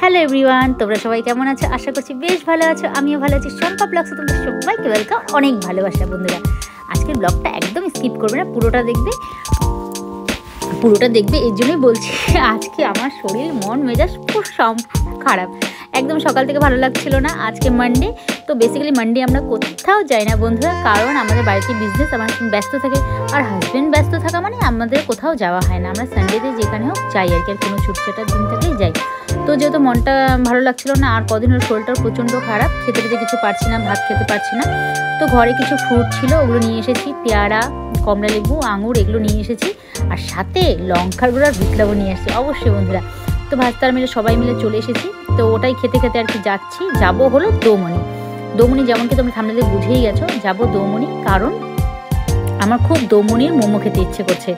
Hello everyone, তোমরা সবাই কেমন আছো? আশা করছি বেশ ভালো আছো। আমিও ভালো আছি। শম্পা ব্লগসে তোমাদের সবাইকে ওয়েলকাম। অনেক ভালোবাসা বন্ধুরা। আজকের ব্লগটা একদম স্কিপ করবে না, পুরোটা দেখবে। এর জন্যই বলছি, আজকে আমার শরীর মন মেজাজ খুব খারাপ, একদম সকাল থেকে ভালো লাগছিল না। আজকে মানডে, তো বেসিক্যালি মানডে আমরা কোথাও যাই না বন্ধুরা, কারণ আমাদের বাড়িতে বিজনেস, আমার ব্যস্ত থাকে আর হাজব্যান্ড ব্যস্ত থাকা মানে আমাদের কোথাও যাওয়া হয় না। আমরা সানডেতে যেখানে হোক যাই আর কি, আর কোনো ছুটছাটার দিন থাকলেই যাই। তো যেহেতু মনটা ভালো লাগছিল না, আর কদিন হলো শরীরটাও প্রচণ্ড খারাপ, খেতে কিছু পারছি না, ভাত খেতে পারছি না। তো ঘরে কিছু ফ্রুট ছিল, ওগুলো নিয়ে এসেছি, পেয়ারা, কমলা লেবু, আঙুর, এগুলো নিয়ে এসেছি, আর সাথে লঙ্কার গুঁড়ো আর বিট লবণ নিয়ে এসেছি অবশ্যই বন্ধুরা। তো ভাস্তার মিলে সবাই মিলে চলে এসেছি। তো ওটাই খেতে খেতে আর কি যাচ্ছি। যাবো হলো দৌমনি, যেমন কি তোমরা সামনে বুঝেই গেছো, যাবো দৌমনি, কারণ আমার খুব দৌমনির মোমো খেতে ইচ্ছে করছে।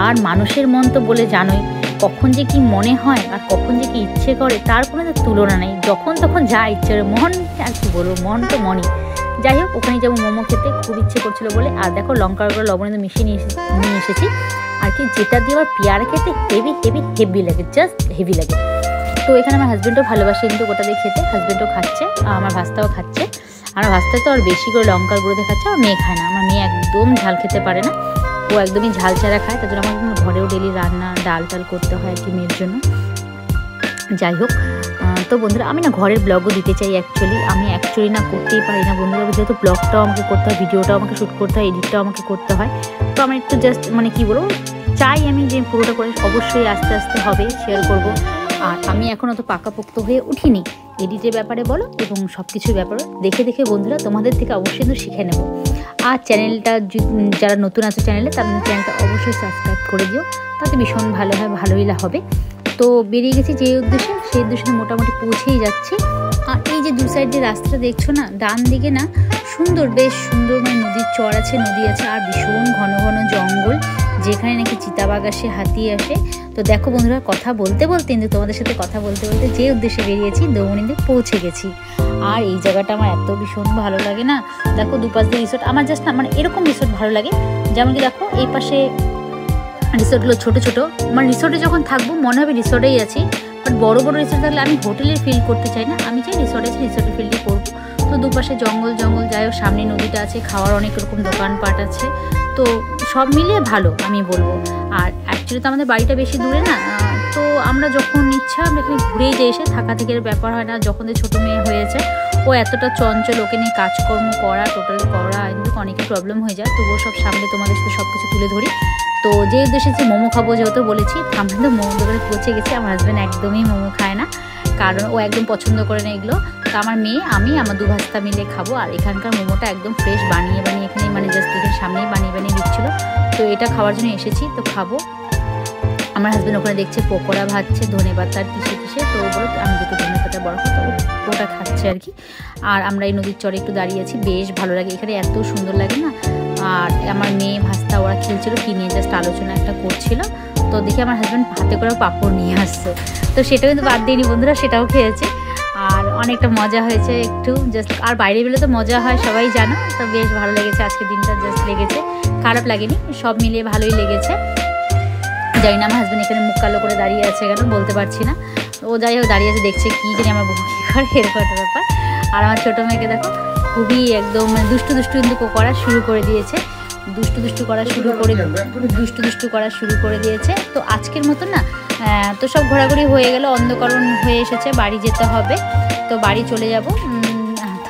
আর মানুষের মন তো বলে জানোই, কখন যে কি মনে হয় আর কখন যে কি ইচ্ছে করে তার কোনো তুলনা নেই। যখন তখন যা ইচ্ছে করে, মন আর কি বলবো, মন তো মনই। যাই হোক, ওখানে যাবো মোমো খেতে, খুব ইচ্ছে করছিল বলে। আর দেখো লঙ্কার গুঁড়ো লবণ মিশিয়ে নিয়ে এসেছি আর কি, যেটা দিয়ে আবার পেয়ারা খেতে হেভি লাগে, জাস্ট হেভি লাগে। তো এখানে আমার হাজব্যান্ডও ভালোবাসে কিন্তু ওটা দিয়ে খেতে, হাজব্যান্ডও খাচ্ছে, আমার ভাস্তাও খাচ্ছে। আমার ভাস্তা তো আর বেশি করে লঙ্কার গুঁড়ো দিয়ে খাচ্ছে, আমার মেয়ে খায় না। আমার মেয়ে একদম ঝাল খেতে পারে না, ও একদমই ঝাল ছাড়া খায়। তার জন্য আমার ঘরেও ডেলি রান্না ডাল করতে হয় আর কি মেয়ের জন্য। যাই হোক, তো বন্ধুরা আমি না ঘরের ব্লগও দিতে চাই অ্যাকচুয়ালি, আমি না করতেই পারি না বন্ধুরা, যেহেতু ব্লগটাও আমাকে করতে হয়, ভিডিওটাও আমাকে শ্যুট করতে হয়, এডিটটাও আমাকে করতে হয়। তো আমি একটু জাস্ট মানে কী বলবো, চাই আমি যে পুরোটা করে অবশ্যই আস্তে আস্তে হবে, শেয়ার করব। আর আমি এখন অত পাকাপোক্ত হয়ে উঠিনি এডিটের ব্যাপারে বলো এবং সব কিছুর ব্যাপারে। দেখে বন্ধুরা তোমাদের থেকে অবশ্যই কিন্তু শিখে নেব। আর চ্যানেলটা যারা নতুন আছে চ্যানেলে, তাদের চ্যানেলটা অবশ্যই সাবস্ক্রাইব করে দিও, তাতে ভীষণ ভালো হয়, ভালোই হবে। তো বেরিয়ে গেছি যে উদ্দেশ্যে, সেই উদ্দেশ্যে মোটামুটি পৌঁছেই যাচ্ছি। আর এই যে দু সাইড দিয়ে রাস্তাটা দেখছো না, ডান দিকে না সুন্দর, বেশ সুন্দর মানে নদীর চর আছে, নদী আছে, আর ভীষণ ঘন ঘন জঙ্গল, যেখানে নাকি চিতাবাঘ আসে, হাতি আসে। তো দেখো বন্ধুরা, কথা বলতে কিন্তু তোমাদের সাথে কথা বলতে যে উদ্দেশ্যে বেরিয়েছি, দৌমনিতে পৌঁছে গেছি। আর এই জায়গাটা আমার এত ভীষণ ভালো লাগে না। দেখো দুপাশ দিয়ে রিসোর্ট, আমার জাস্ট না মানে এরকম রিসোর্ট ভালো লাগে, যেমন কি দেখো এই পাশে রিসোর্টগুলো ছোটো ছোটো, মানে রিসোর্টে যখন থাকবো মনে হবে রিসোর্টেই আছি। বাট বড় রিসোর্ট থাকলে আমি হোটেলের ফিল করতে চাই না, আমি চাই রিসোর্টে আছি, রিসোর্টের ফিলটি করবো। তো দুপাশে জঙ্গল, যাই হোক, সামনে নদীটা আছে, খাওয়ার অনেক রকম দোকানপাট আছে, তো সব মিলিয়ে ভালো আমি বলবো। আর অ্যাকচুয়ালি তো আমাদের বাড়িটা বেশি দূরে না, তো আমরা যখন ইচ্ছা আমরা এখানে ঘুরেই যাই, এসে থাকা থেকে ব্যাপার হয় না। যখন যে ছোটো মেয়ে হয়েছে, ও এতটা চঞ্চল, ওকে নিয়ে কাজকর্ম করা টোটালি করা কিন্তু অনেকই প্রবলেম হয়ে যায়। তবুও সব সামনে তোমাদের সাথে সব কিছু তুলে ধরি। তো যে উদ্দেশ্যে যে মোমো খাবো, যেহেতু বলেছি, আমরা তো মোমো দোকানে পৌঁছে গেছি। আমার হাজব্যান্ড একদমই মোমো খায় না, কারণ ও একদম পছন্দ করে না এগুলো। তো আমার মেয়ে, আমি, আমার দু ভাস্তা মিলে খাবো। আর এখানকার মোমোটা একদম ফ্রেশ বানিয়ে এখানে মানে জাস্ট এখানে সামনেই বানিয়ে দিচ্ছিলো। তো এটা খাওয়ার জন্য এসেছি, তো খাবো। আমার হাজব্যান্ড ওখানে দেখছে পকোড়া ভাজছে, ধনে পাতার কিসে, তো ও বলো আমি দুটো ধনে পাতা বড় তো ওটা খাচ্ছে আর কি। আর আমরা এই নদীর চরে একটু দাঁড়িয়ে আছি, বেশ ভালো লাগে এখানে, এত সুন্দর লাগে না। আর আমার মেয়ে ভাস্তা ওরা খেলছিল, কি নিয়ে জাস্ট আলোচনা একটা করছিল। তো দেখি আমার হাজব্যান্ড হাতে করে পাঁপড় নিয়ে আসছে, তো সেটাও কিন্তু বাদ দিইনি বন্ধুরা, সেটাও খেয়েছে। আর অনেকটা মজা হয়েছে একটু জাস্ট, আর বাইরে বেরোলে তো মজা হয় সবাই জানো। তো বেশ ভালো লেগেছে আজকে দিনটা, জাস্ট লেগেছে, খারাপ লাগেনি, সব মিলিয়ে ভালোই লেগেছে। জানি না আমার হাজব্যান্ড এখানে মুখ কালো করে দাঁড়িয়ে আছে কেন, বলতে পারছি না। ও যাই হোক দাঁড়িয়ে আছে, দেখছে কি জানি আমার বহু কী করে, এরকম একটা ব্যাপার। আর আমার ছোটো মেয়েকে দেখো, খুবই একদম মানে দুষ্টু কিন্তু করা শুরু করে দিয়েছে, দুষ্টু করা শুরু করে দিয়েছে। তো আজকের মতো না, তো সব ঘোরাঘুরি হয়ে গেল, অন্ধকারণ হয়ে এসেছে, বাড়ি যেতে হবে, তো বাড়ি চলে যাব।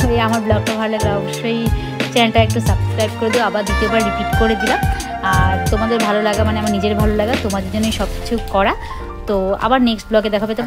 তো আমার ব্লগটা ভালো লাগলে অবশ্যই চ্যানেলটা একটু সাবস্ক্রাইব করে দিও, আবার দ্বিতীয়বার রিপিট করে দিলাম। আর তোমাদের ভালো লাগা মানে আমার নিজের ভালো লাগা, তোমাদের জন্যই সব কিছু করা। তো আবার নেক্সট ব্লগে দেখা পেতে